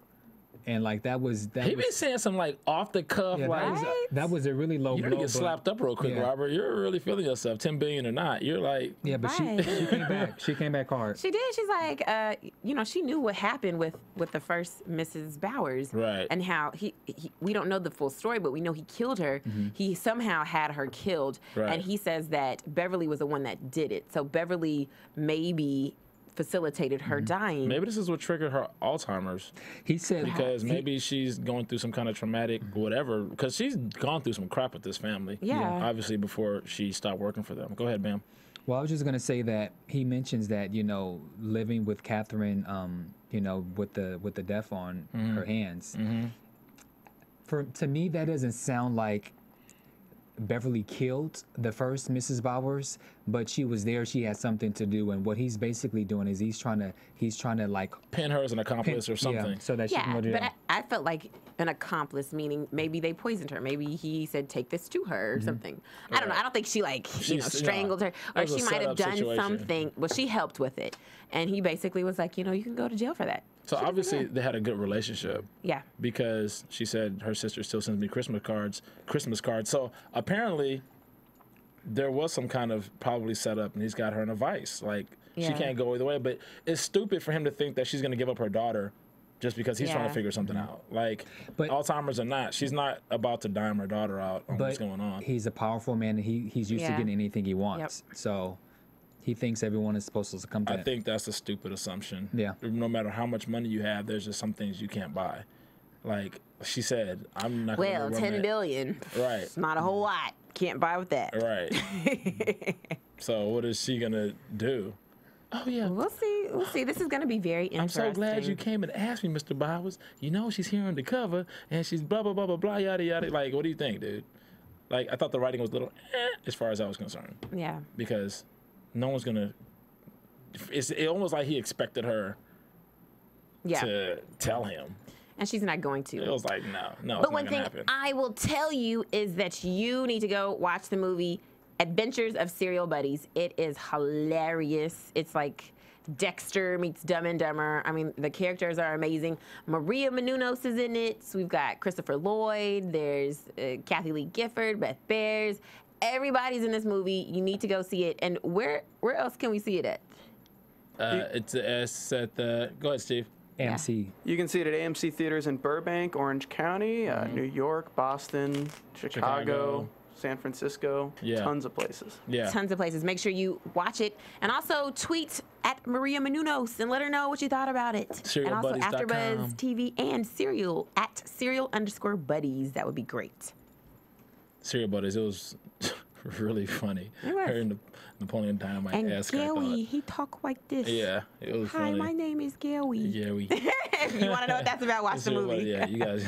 Speaker 5: And like that was
Speaker 3: He been saying some like off the cuff,
Speaker 5: yeah,
Speaker 3: like
Speaker 5: that was a really low
Speaker 3: you
Speaker 5: blow.
Speaker 3: don't get
Speaker 5: but-
Speaker 3: slapped up real quick,
Speaker 5: yeah.
Speaker 3: Robert. You're really feeling yourself, 10 billion or not. You're like,
Speaker 5: Yeah, but
Speaker 4: Right.
Speaker 5: she came back. She came back hard.
Speaker 4: She did. She's like, you know, she knew what happened with the first Mrs. Bowers,
Speaker 3: Right.
Speaker 4: And how he we don't know the full story, but we know he killed her. He somehow had her killed,
Speaker 3: Right.
Speaker 4: and he says that Beverly was the one that did it. So Beverly maybe facilitated her dying.
Speaker 3: maybe this is what triggered her Alzheimer's.
Speaker 5: He said
Speaker 3: Because maybe she's going through some kind of traumatic whatever. Because she's gone through some crap with this family.
Speaker 4: Yeah.
Speaker 3: Obviously, before she stopped working for them. Go ahead, Bam.
Speaker 5: Well, I was just gonna say that he mentions that living with Catherine, with the death on her hands. To me, that doesn't sound like Beverly killed the first Mrs. Bowers, but she was there. She had something to do, and what he's basically doing is he's trying to like
Speaker 3: Pin her as an accomplice or something.
Speaker 5: so that she can
Speaker 4: Yeah,
Speaker 5: go to
Speaker 4: but
Speaker 5: jail.
Speaker 4: I felt like an accomplice, meaning maybe they poisoned her. Maybe he said, take this to her or something. I don't know. I don't think she strangled her. Or
Speaker 3: was a
Speaker 4: she might have
Speaker 3: setup
Speaker 4: done
Speaker 3: situation.
Speaker 4: something. Well, she helped with it. And he basically was like, you can go to jail for that.
Speaker 3: So obviously they had a good relationship.
Speaker 4: Yeah.
Speaker 3: Because she said her sister still sends me Christmas cards. So apparently there was some kind of probably setup, and he's got her in a vice. Like she
Speaker 4: Yeah.
Speaker 3: can't go either way. But it's stupid for him to think that she's going to give up her daughter just because he's trying
Speaker 4: Yeah.
Speaker 3: to figure something out. Like
Speaker 5: But-
Speaker 3: Alzheimer's or not, she's not about to dime her daughter out on what's going on.
Speaker 5: He's a powerful man, and he's used to
Speaker 4: Yeah.
Speaker 5: getting anything he wants. So he thinks everyone is supposed to succumb to
Speaker 3: I
Speaker 5: him.
Speaker 3: think that's a stupid assumption.
Speaker 5: Yeah.
Speaker 3: No matter how much money you have, there's just some things you can't buy. Like she said, I'm not going to
Speaker 4: Well, 10 billion.
Speaker 3: Right.
Speaker 4: It's not a whole lot. Can't buy with that.
Speaker 3: Right. So what is she gonna do? Oh yeah.
Speaker 4: We'll see. We'll see. This is going to be very
Speaker 3: I'm
Speaker 4: interesting.
Speaker 3: so glad you came and asked me, Mr. Bowers. You know she's here undercover and she's blah blah blah blah blah yada yada. Like, what do you think, dude? Like, I thought the writing was a little as far as I was concerned,
Speaker 4: Yeah.
Speaker 3: because no one's gonna. It almost like he expected her
Speaker 4: Yeah.
Speaker 3: to tell him.
Speaker 4: And she's not going to.
Speaker 3: It was like, no, it's
Speaker 4: But
Speaker 3: not
Speaker 4: one
Speaker 3: gonna
Speaker 4: thing
Speaker 3: happen.
Speaker 4: I will tell you is that you need to go watch the movie Adventures of Serial Buddies. It is hilarious. It's like Dexter meets Dumb and Dumber. I mean, the characters are amazing. Maria Menounos is in it. So we've got Christopher Lloyd. There's Kathy Lee Gifford, Beth Bears. Everybody's in this movie. You need to go see it. And where else can we see it at?
Speaker 3: It's at the. Go ahead, Steve.
Speaker 5: AMC.
Speaker 6: You can see it at AMC theaters in Burbank, Orange County, New York, Boston, Chicago, San Francisco,
Speaker 3: Yeah.
Speaker 6: tons of places.
Speaker 3: Yeah.
Speaker 4: Tons of places. Make sure you watch it. And also tweet at Maria Menounos and let her know what you thought about it. And also
Speaker 3: SerialBuddies.com.
Speaker 4: AfterBuzz TV and Serial at Serial_Buddies. That would be great.
Speaker 3: Serial Buddies. It was really funny.
Speaker 4: It was.
Speaker 3: Her and Napoleon Dynamite
Speaker 4: And
Speaker 3: esque, I
Speaker 4: Gary,
Speaker 3: thought.
Speaker 4: he talk like this.
Speaker 3: Yeah, it was
Speaker 4: Hi,
Speaker 3: funny.
Speaker 4: my name is Gary.
Speaker 3: Yeah, we.
Speaker 4: If you want to know what that's about, watch the
Speaker 3: Serial
Speaker 4: movie.
Speaker 3: Buddies, yeah, you guys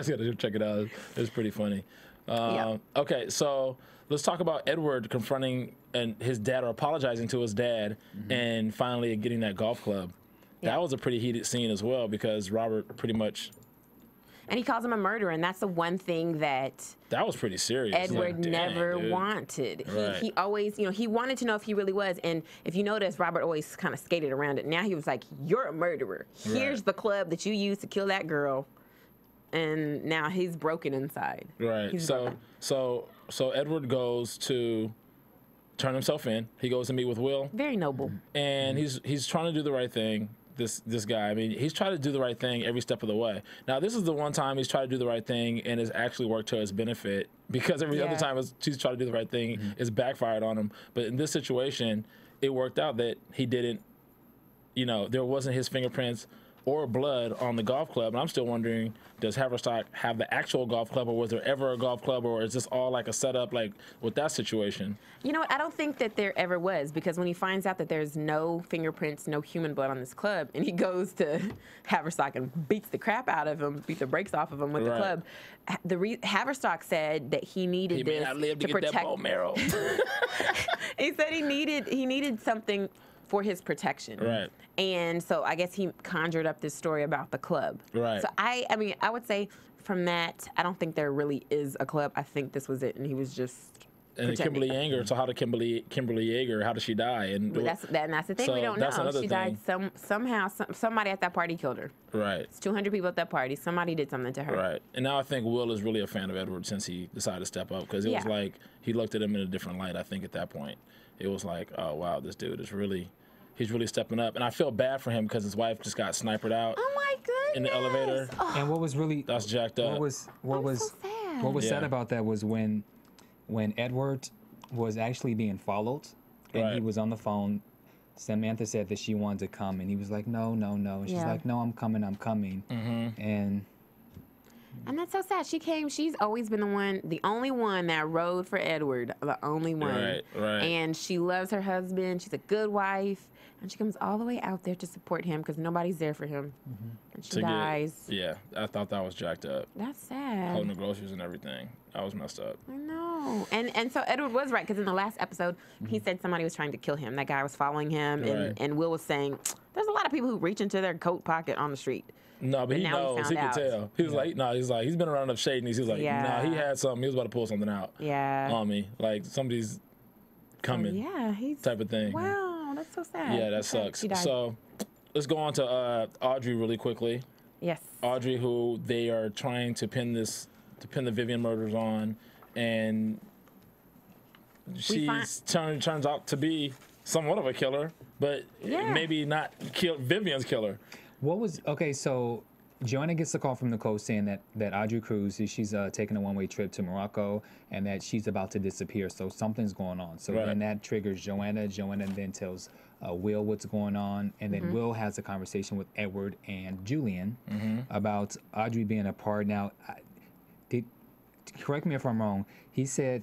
Speaker 3: got to check it out. It's pretty funny.
Speaker 4: Yeah.
Speaker 3: Okay, so let's talk about Edward confronting and his dad, or apologizing to his dad, and finally getting that golf club.
Speaker 4: Yeah.
Speaker 3: That was a pretty heated scene as well, because Robert pretty much.
Speaker 4: And he calls him a murderer, and that's the one thing that
Speaker 3: That was pretty serious.
Speaker 4: Edward
Speaker 3: Like, dang,
Speaker 4: never
Speaker 3: dude.
Speaker 4: wanted.
Speaker 3: Right.
Speaker 4: He always, he wanted to know if he really was. And if you notice, Robert always kind of skated around it. Now he was like, you're a murderer. Here's
Speaker 3: Right.
Speaker 4: the club that you used to kill that girl. And now he's broken inside.
Speaker 3: Right.
Speaker 4: He's
Speaker 3: So
Speaker 4: broken.
Speaker 3: so Edward goes to turn himself in. He goes to meet with Will,
Speaker 4: Very noble.
Speaker 3: and he's trying to do the right thing. This guy, I mean, he's tried to do the right thing every step of the way. Now, this is the one time he's tried to do the right thing and has actually worked to his benefit, because every other time he's tried to do the right thing, it's backfired on him. But in this situation, it worked out that he didn't, there wasn't his fingerprints or blood on the golf club. And I'm still wondering, does Haverstock have the actual golf club, or was there ever a golf club, or is this all like a setup, like with that situation?
Speaker 4: You know what? I don't think that there ever was, because when he finds out that there's no fingerprints, no human blood on this club, and he goes to Haverstock and beats the crap out of him, beats the brakes off of him with the club, Haverstock said that he needed
Speaker 3: He may not live to get
Speaker 4: protect.
Speaker 3: that bone marrow.
Speaker 4: He said he needed something for his protection.
Speaker 3: Right.
Speaker 4: And so I guess he conjured up this story about the club.
Speaker 3: Right.
Speaker 4: So I mean, I would say from that, I don't think there really is a club. I think this was it, and he was just.
Speaker 3: And Kimberly Yeager. So how did Kimberly Yeager? How did she die? And
Speaker 4: That's the thing,
Speaker 3: so
Speaker 4: we don't
Speaker 3: that's
Speaker 4: know.
Speaker 3: another
Speaker 4: She
Speaker 3: thing.
Speaker 4: died somehow. Somebody at that party killed her.
Speaker 3: Right.
Speaker 4: It's 200 people at that party. Somebody did something to her.
Speaker 3: Right. And now I think Will is really a fan of Edward since he decided to step up, because it was like he looked at him in a different light. I think at that point, it was like, oh wow, this dude is he's really stepping up. And I feel bad for him because his wife just got sniped out
Speaker 4: Oh my goodness.
Speaker 3: in the elevator.
Speaker 4: Oh,
Speaker 5: And what was really
Speaker 3: That's jacked up.
Speaker 5: what was
Speaker 4: so sad.
Speaker 5: what was sad
Speaker 3: Yeah.
Speaker 5: about that was when Edward was actually being followed, and he
Speaker 3: Right.
Speaker 5: was on the phone. Samantha said that she wanted to come, and he was like, no. And she's
Speaker 4: Yeah.
Speaker 5: like, no, I'm coming. And
Speaker 4: And that's so sad. She came. She's always been the only one that rode for Edward. The only one.
Speaker 3: Right, right.
Speaker 4: And she loves her husband. She's a good wife. And she comes all the way out there to support him because nobody's there for him. And she dies.
Speaker 3: Yeah, I thought that was jacked up.
Speaker 4: That's sad.
Speaker 3: Holding the groceries and everything. That was messed up.
Speaker 4: I know. And so Edward was right, because in the last episode, he said somebody was trying to kill him. That guy was following him.
Speaker 3: Right.
Speaker 4: And Will was saying, there's a lot of people who reach into their coat pocket on the street.
Speaker 3: No, but he
Speaker 4: now he
Speaker 3: knows. He
Speaker 4: found
Speaker 3: could
Speaker 4: out.
Speaker 3: tell. He was like, no, he's been around enough shadiness. He was like,
Speaker 4: Yeah.
Speaker 3: nah, he had something. He was about to pull something out
Speaker 4: Yeah.
Speaker 3: on me. Like somebody's coming
Speaker 4: Yeah. He's.
Speaker 3: type of thing.
Speaker 4: Wow. That's so sad.
Speaker 3: Yeah, that
Speaker 4: That's sad.
Speaker 3: sucks.
Speaker 4: She died.
Speaker 3: So let's go on to Audrey really quickly.
Speaker 4: Yes.
Speaker 3: Audrey, who they are trying to pin the Vivian murders on, and turns out to be somewhat of a killer, but
Speaker 4: Yeah.
Speaker 3: maybe not Vivian's killer.
Speaker 5: what was okay? So Joanna gets a call from Nicole saying that Audrey Cruz, she's taking a one-way trip to Morocco, and that she's about to disappear. So something's going on. So
Speaker 3: Right.
Speaker 5: then that triggers Joanna. Joanna then tells Will what's going on, and then Will has a conversation with Edward and Julian about Audrey being a part. Now, correct me if I'm wrong. He said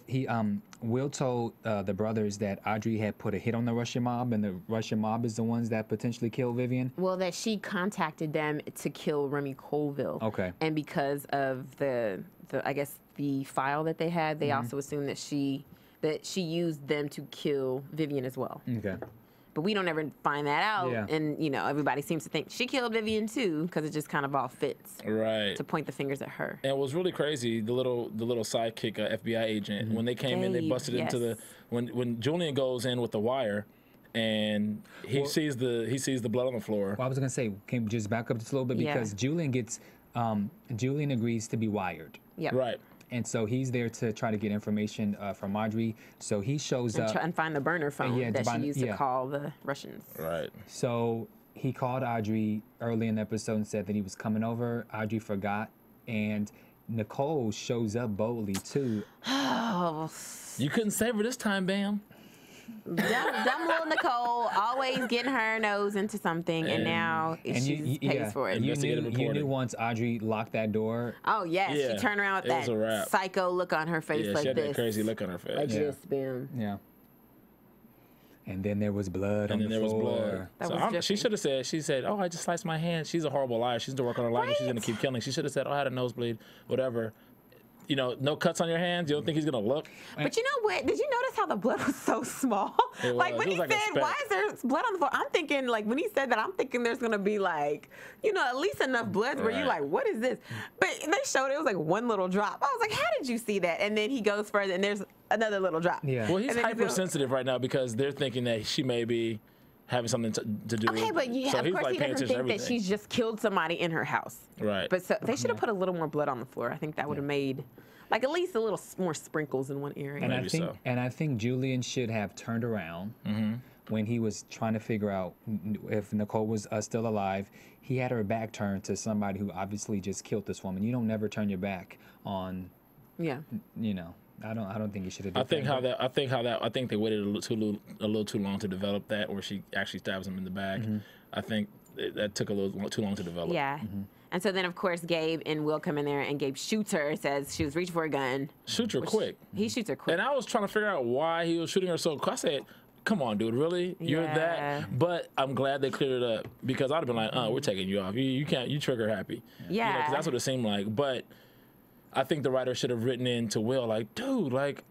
Speaker 5: Will told the brothers that Audrey had put a hit on the Russian mob, and the Russian mob is the ones that potentially killed Vivian.
Speaker 4: Well, that she contacted them to kill Remy Colville.
Speaker 5: Okay.
Speaker 4: And because of the I guess the file that they had, they also assumed that she used them to kill Vivian as well.
Speaker 5: Okay.
Speaker 4: But we don't ever find that out.
Speaker 5: Yeah.
Speaker 4: And everybody seems to think she killed Vivian too, because it just kind of all fits
Speaker 3: Right.
Speaker 4: to point the fingers at her.
Speaker 3: And it was really crazy. The little sidekick FBI agent, when they came in, they
Speaker 4: Dave,
Speaker 3: busted into the when Julian goes in with the wire, and he sees the blood on the floor.
Speaker 5: Well, I was gonna say, can we just back up just a little bit,
Speaker 4: Yeah.
Speaker 5: because Julian agrees to be wired,
Speaker 4: Yep.
Speaker 3: Right.
Speaker 5: and so he's there to try to get information from Audrey. So he shows up.
Speaker 4: And find the burner phone
Speaker 5: yeah,
Speaker 4: that
Speaker 5: to find-
Speaker 4: she used
Speaker 5: yeah.
Speaker 4: to call the Russians.
Speaker 3: Right.
Speaker 5: So he called Audrey early in the episode and said that he was coming over. Audrey forgot, and Nicole shows up boldly too.
Speaker 4: Oh,
Speaker 3: You couldn't save her this time, Bam.
Speaker 4: dumb little Nicole, always getting her nose into something, and now she pays for it.
Speaker 5: You
Speaker 3: Investigative
Speaker 5: knew
Speaker 3: reporting.
Speaker 5: once Audrey locked that door.
Speaker 4: Oh yes,
Speaker 3: Yeah,
Speaker 4: she turned around with
Speaker 3: it was a
Speaker 4: that
Speaker 3: wrap.
Speaker 4: psycho look on her face,
Speaker 3: Yeah,
Speaker 4: like
Speaker 3: she had
Speaker 4: this,
Speaker 3: that crazy look on her face.
Speaker 4: like
Speaker 5: Yeah.
Speaker 4: this, bam.
Speaker 5: Yeah. And then there was blood
Speaker 3: And
Speaker 5: on
Speaker 3: then
Speaker 5: the
Speaker 3: there was
Speaker 5: floor.
Speaker 3: blood.
Speaker 4: That
Speaker 3: So
Speaker 4: was
Speaker 3: she
Speaker 4: dripping.
Speaker 3: should have said, oh, I just sliced my hand. She's a horrible liar. She's to work on her life and she's going to
Speaker 4: Right.
Speaker 3: keep killing. She should have said, oh, I had a nosebleed, whatever. No cuts on your hands. You don't think he's going to look?
Speaker 4: But you know what? Did you notice how the blood was so small?
Speaker 3: It
Speaker 4: Like
Speaker 3: was.
Speaker 4: when
Speaker 3: It
Speaker 4: he
Speaker 3: was like a
Speaker 4: said,
Speaker 3: speck.
Speaker 4: "Why is there blood on the floor?" I'm thinking, like when he said that, I'm thinking there's gonna be like, at least enough blood where you're
Speaker 3: Right.
Speaker 4: like, "What is this?" But they showed it was like one little drop. I was like, "How did you see that?" And then he goes further, and there's another little drop.
Speaker 5: Yeah.
Speaker 3: Well, he's
Speaker 4: And then
Speaker 3: hypersensitive right now because they're thinking that she may be having something to do
Speaker 4: Okay,
Speaker 3: with
Speaker 4: but yeah,
Speaker 3: so
Speaker 4: of
Speaker 3: he's
Speaker 4: course
Speaker 3: like
Speaker 4: he
Speaker 3: paying
Speaker 4: doesn't
Speaker 3: attention to
Speaker 4: think that
Speaker 3: everything.
Speaker 4: she's just killed somebody in her house.
Speaker 3: Right.
Speaker 4: But so they should have put a little more blood on the floor. I think that would have made Like at least a little more sprinkles in one area.
Speaker 5: And I think Julian should have turned around when he was trying to figure out if Nicole was still alive. He had her back turned to somebody who obviously just killed this woman. You don't never turn your back on.
Speaker 4: Yeah.
Speaker 5: You know, I don't think you should have.
Speaker 3: I think they waited a little too long to develop that, where she actually stabs him in the back. I think that took a little too long to develop.
Speaker 4: Yeah. And so then, of course, Gabe and Will come in there, and Gabe shoots her, says she was reaching for a gun.
Speaker 3: Shoots her quick.
Speaker 4: He shoots her quick.
Speaker 3: And I was trying to figure out why he was shooting her so quick. I said, come on, dude, really? You're that? But I'm glad they cleared it up, because I'd have been like, we're taking you off. You can't, you trigger happy.
Speaker 4: Yeah.
Speaker 3: Because that's what it seemed like. But I think the writer should have written in to Will, like, dude, like,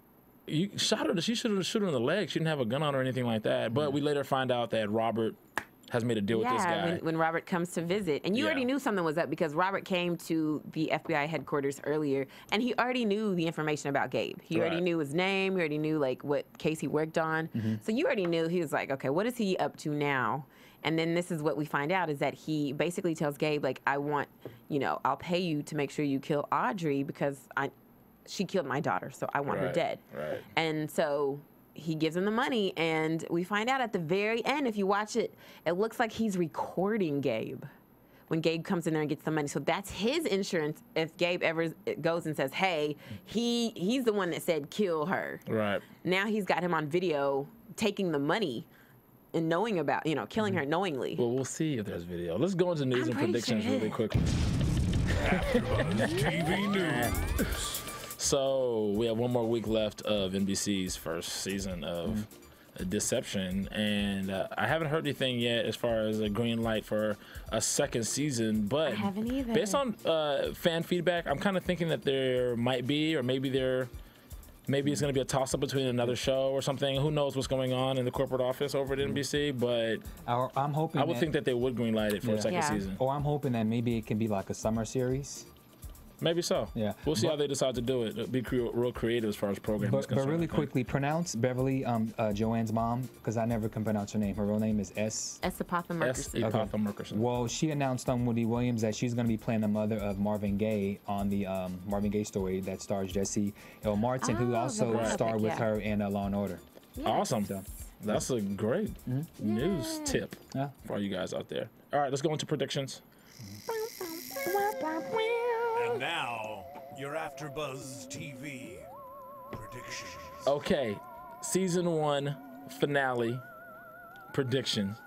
Speaker 3: you shot her. She should have shot her in the leg. She didn't have a gun on her or anything like that. But we later find out that Robert has made a deal with this guy.
Speaker 4: When Robert comes to visit. And you already knew something was up, because Robert came to the FBI headquarters earlier, and he already knew the information about Gabe. He already knew his name. He already knew, like, what case he worked on. So you already knew. He was like, okay, what is he up to now? And then this is what we find out, is that he basically tells Gabe, like, I want, I'll pay you to make sure you kill Audrey, because she killed my daughter, so I want her dead.
Speaker 3: Right.
Speaker 4: And so he gives him the money, and we find out at the very end, if you watch it, it looks like he's recording Gabe when Gabe comes in there and gets the money. So that's his insurance if Gabe ever goes and says, hey, he's the one that said kill her.
Speaker 3: Right.
Speaker 4: Now he's got him on video taking the money and knowing about, killing her knowingly.
Speaker 3: Well, we'll see if there's video. Let's go into news and predictions really quickly.
Speaker 1: AfterBuzz TV News.
Speaker 3: So we have one more week left of NBC's first season of Deception, and I haven't heard anything yet as far as a green light for a second season. But
Speaker 4: I haven't either.
Speaker 3: Based on fan feedback, I'm kind of thinking that there might be, or maybe it's going to be a toss-up between another show or something. Who knows what's going on in the corporate office over at NBC? But
Speaker 5: I'm hoping.
Speaker 3: I would think that they would greenlight it for a second season.
Speaker 5: Or I'm hoping that maybe it can be like a summer series.
Speaker 3: Maybe so.
Speaker 5: Yeah.
Speaker 3: We'll see how they decide to do it. Be real creative as far as programming is concerned.
Speaker 5: But really quickly, pronounce Beverly, Joanne's mom, because I never can pronounce her name. Her real name is
Speaker 4: Esapatha Murkison.
Speaker 3: Esapatha Murkison.
Speaker 5: Well, she announced on Woody Williams that she's going to be playing the mother of Marvin Gaye on the Marvin Gaye story that stars Jesse L. Martin, who also starred with her in Law and Order.
Speaker 4: Yes.
Speaker 3: Awesome. So, that's a great news tip for all you guys out there. All right, let's go into predictions.
Speaker 1: And now, your AfterBuzz TV predictions.
Speaker 3: Okay, season 1 finale predictions.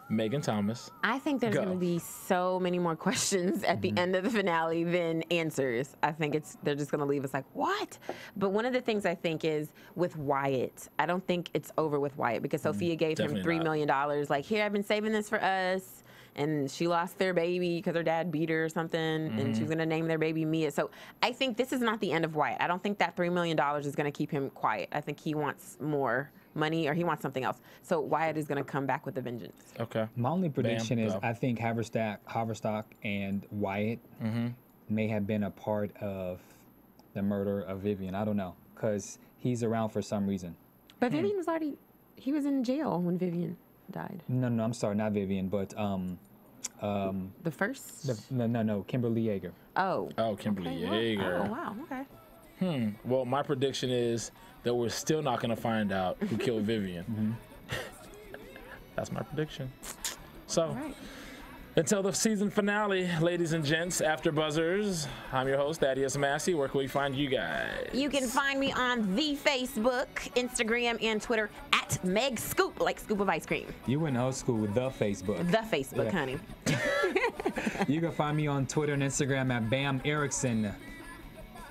Speaker 3: Megan Thomas.
Speaker 4: I think there's going to be so many more questions at the end of the finale than answers. I think they're just going to leave us like, what? But one of the things I think is with Wyatt, I don't think it's over with Wyatt, because Sophia gave him $3 million. Like, here, I've been saving this for us. And she lost their baby because her dad beat her or something, and she was going to name their baby Mia. So I think this is not the end of Wyatt. I don't think that $3 million is going to keep him quiet. I think he wants more money, or he wants something else. So Wyatt is going to come back with a vengeance.
Speaker 3: Okay.
Speaker 5: My only prediction is I think Haverstock and Wyatt may have been a part of the murder of Vivian. I don't know, because he's around for some reason.
Speaker 4: But Vivian was he was in jail when Vivian died.
Speaker 5: No, I'm sorry, not Vivian, but
Speaker 4: the first?
Speaker 5: No, Kimberly Yeager.
Speaker 3: Oh, Kimberly Yeager.
Speaker 4: Oh, wow, okay.
Speaker 3: Well, my prediction is that we're still not going to find out who killed Vivian. That's my prediction. So, until the season finale, ladies and gents, AfterBuzzers, I'm your host, Thaddeus Massey. Where can we find you guys?
Speaker 4: You can find me on the Facebook, Instagram, and Twitter at Meg Scoop, like scoop of ice cream.
Speaker 5: You went old school with the Facebook.
Speaker 4: The Facebook, honey.
Speaker 5: You can find me on Twitter and Instagram at Bam Erickson.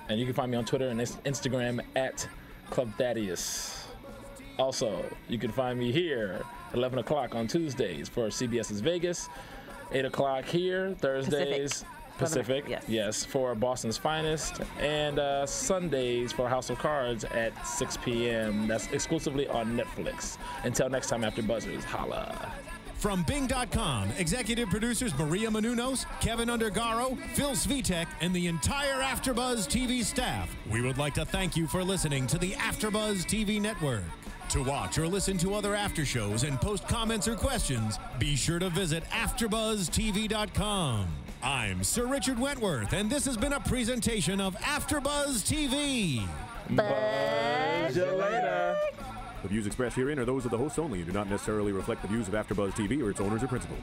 Speaker 3: And you can find me on Twitter and Instagram at Club Thaddeus. Also, you can find me here 11 o'clock on Tuesdays for CBS's Vegas. 8 o'clock here, Thursdays, Pacific, yes, for Boston's Finest, and Sundays for House of Cards at 6 p.m. That's exclusively on Netflix. Until next time, AfterBuzzers, holla.
Speaker 1: From Bing.com, executive producers Maria Menounos, Kevin Undergaro, Phil Svitek, and the entire AfterBuzz TV staff, we would like to thank you for listening to the AfterBuzz TV network. To watch or listen to other after shows and post comments or questions, be sure to visit AfterBuzzTV.com. I'm Sir Richard Wentworth, and this has been a presentation of AfterBuzz TV.
Speaker 3: Buzz you later.
Speaker 7: The views expressed herein are those of the hosts only and do not necessarily reflect the views of AfterBuzz TV or its owners or principals.